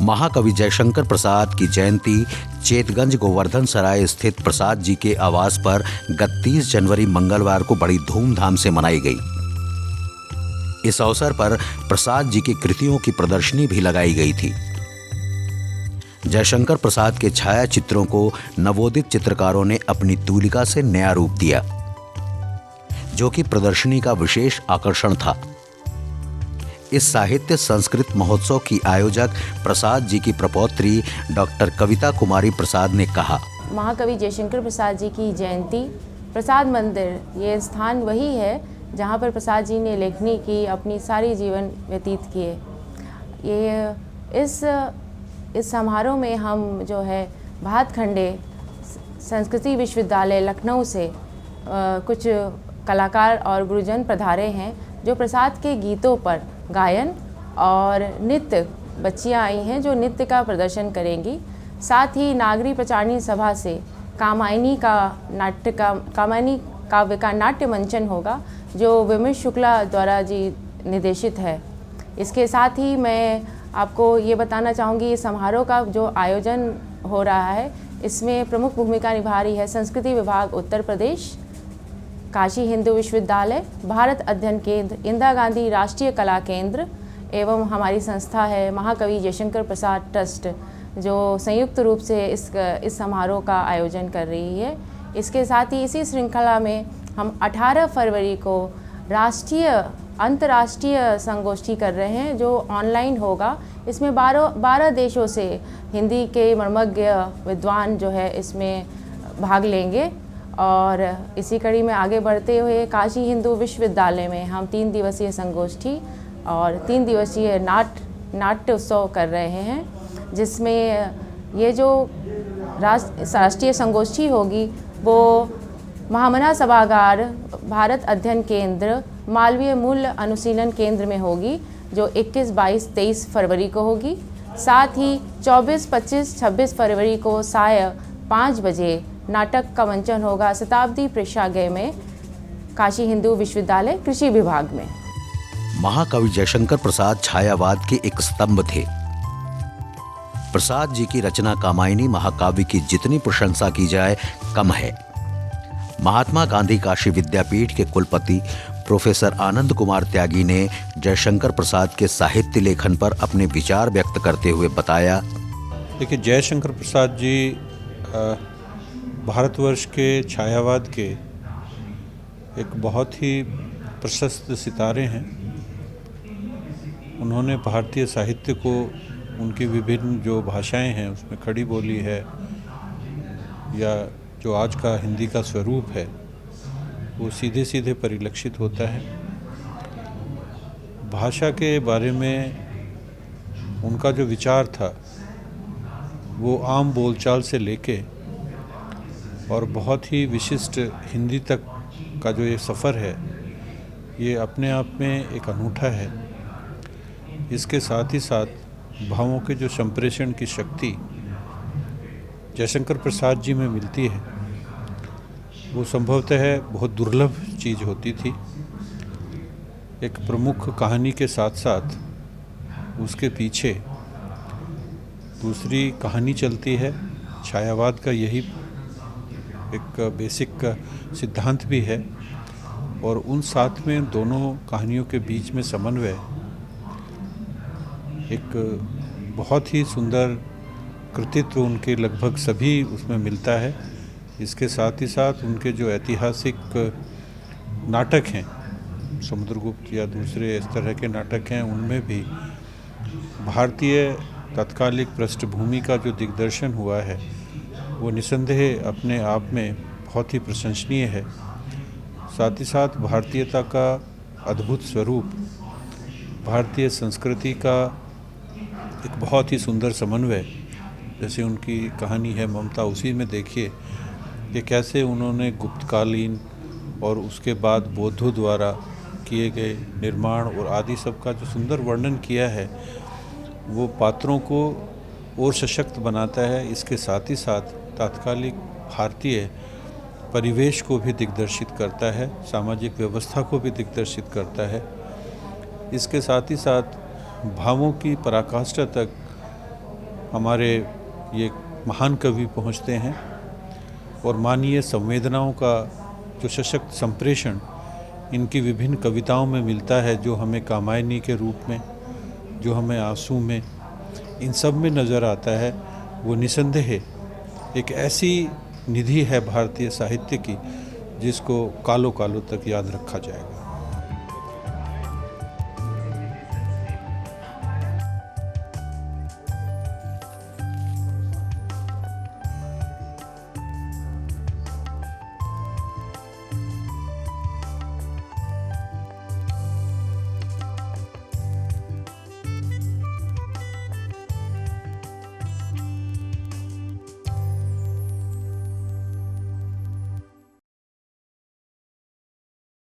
महाकवि जयशंकर प्रसाद की जयंती चेतगंज गोवर्धन सराय स्थित प्रसाद जी के आवास पर 31 जनवरी मंगलवार को बड़ी धूमधाम से मनाई गई। इस अवसर पर प्रसाद जी की कृतियों की प्रदर्शनी भी लगाई गई थी। जयशंकर प्रसाद के छाया चित्रों को नवोदित चित्रकारों ने अपनी तूलिका से नया रूप दिया, जो कि प्रदर्शनी का विशेष आकर्षण था। इस साहित्य संस्कृत महोत्सव की आयोजक प्रसाद जी की प्रपौत्री डॉक्टर कविता कुमारी प्रसाद ने कहा, महाकवि जयशंकर प्रसाद जी की जयंती, प्रसाद मंदिर ये स्थान वही है जहाँ पर प्रसाद जी ने लेखनी की, अपनी सारी जीवन व्यतीत किए। ये इस समारोह में हम जो है भातखंडे संस्कृति विश्वविद्यालय लखनऊ से कुछ कलाकार और गुरुजन पधारे हैं, जो प्रसाद के गीतों पर गायन और नृत्य, बच्चियां आई हैं जो नृत्य का प्रदर्शन करेंगी। साथ ही नागरी प्रचारणी सभा से कामायनी काव्य का नाट्य मंचन होगा, जो विमर्श शुक्ला द्वारा जी निर्देशित है। इसके साथ ही मैं आपको ये बताना चाहूँगी, इस समारोह का जो आयोजन हो रहा है, इसमें प्रमुख भूमिका निभा रही है संस्कृति विभाग उत्तर प्रदेश, काशी हिंदू विश्वविद्यालय, भारत अध्ययन केंद्र, इंदिरा गांधी राष्ट्रीय कला केंद्र एवं हमारी संस्था है महाकवि जयशंकर प्रसाद ट्रस्ट, जो संयुक्त रूप से इस समारोह का आयोजन कर रही है। इसके साथ ही इसी श्रृंखला में हम 18 फरवरी को अंतर्राष्ट्रीय संगोष्ठी कर रहे हैं, जो ऑनलाइन होगा। इसमें 12 देशों से हिंदी के मर्मज्ञ विद्वान जो है इसमें भाग लेंगे। और इसी कड़ी में आगे बढ़ते हुए काशी हिंदू विश्वविद्यालय में हम 3 दिवसीय संगोष्ठी और 3 दिवसीय नाट्य उत्सव कर रहे हैं, जिसमें ये जो राष्ट्रीय संगोष्ठी होगी वो महामना सभागार, भारत अध्ययन केंद्र, मालवीय मूल्य अनुशीलन केंद्र में होगी, जो 21, 22, 23 फरवरी को होगी। साथ ही 24, 25, 26 फरवरी को साय 5 बजे नाटक का मंचन होगा शताब्दी प्रेक्षागृह में, काशी हिंदू विश्वविद्यालय कृषि विभाग में। महाकवि जयशंकर प्रसाद छायावाद के एक स्तंभ थे। प्रसाद जी की रचना कामायनी महाकाव्य की जितनी प्रशंसा की जाए कम है। महात्मा गांधी काशी विद्यापीठ के कुलपति प्रोफेसर आनंद कुमार त्यागी ने जयशंकर प्रसाद के साहित्य लेखन पर अपने विचार व्यक्त करते हुए बताया, देखिए, जयशंकर प्रसाद जी भारतवर्ष के छायावाद के एक बहुत ही प्रशस्त सितारे हैं। उन्होंने भारतीय साहित्य को उनकी विभिन्न जो भाषाएं हैं उसमें खड़ी बोली है, या जो आज का हिंदी का स्वरूप है, वो सीधे सीधे परिलक्षित होता है। भाषा के बारे में उनका जो विचार था वो आम बोलचाल से लेके और बहुत ही विशिष्ट हिंदी तक का जो ये सफ़र है, ये अपने आप में एक अनूठा है। इसके साथ ही साथ भावों के जो संप्रेषण की शक्ति जयशंकर प्रसाद जी में मिलती है, वो संभवतः बहुत दुर्लभ चीज़ होती थी। एक प्रमुख कहानी के साथ साथ उसके पीछे दूसरी कहानी चलती है। छायावाद का यही एक बेसिक सिद्धांत भी है, और उन साथ में दोनों कहानियों के बीच में समन्वय एक बहुत ही सुंदर कृतित्व उनके लगभग सभी उसमें मिलता है। इसके साथ ही साथ उनके जो ऐतिहासिक नाटक हैं, समुद्रगुप्त या दूसरे इस तरह के नाटक हैं, उनमें भी भारतीय तत्कालिक पृष्ठभूमि का जो दिग्दर्शन हुआ है वो निसंदेह अपने आप में बहुत ही प्रशंसनीय है। साथ ही साथ भारतीयता का अद्भुत स्वरूप, भारतीय संस्कृति का एक बहुत ही सुंदर समन्वय, जैसे उनकी कहानी है ममता, उसी में देखिए कि कैसे उन्होंने गुप्तकालीन और उसके बाद बौद्धों द्वारा किए गए निर्माण और आदि सब का जो सुंदर वर्णन किया है, वो पात्रों को और सशक्त बनाता है। इसके साथ ही साथ तात्कालिक भारतीय परिवेश को भी दिग्दर्शित करता है, सामाजिक व्यवस्था को भी दिग्दर्शित करता है। इसके साथ ही साथ भावों की पराकाष्ठा तक हमारे ये महान कवि पहुँचते हैं और मानवीय संवेदनाओं का जो सशक्त संप्रेषण इनकी विभिन्न कविताओं में मिलता है, जो हमें कामायनी के रूप में, जो हमें आंसू में, इन सब में नज़र आता है, वो निसंदेह एक ऐसी निधि है भारतीय साहित्य की जिसको कालों कालों तक याद रखा जाएगा।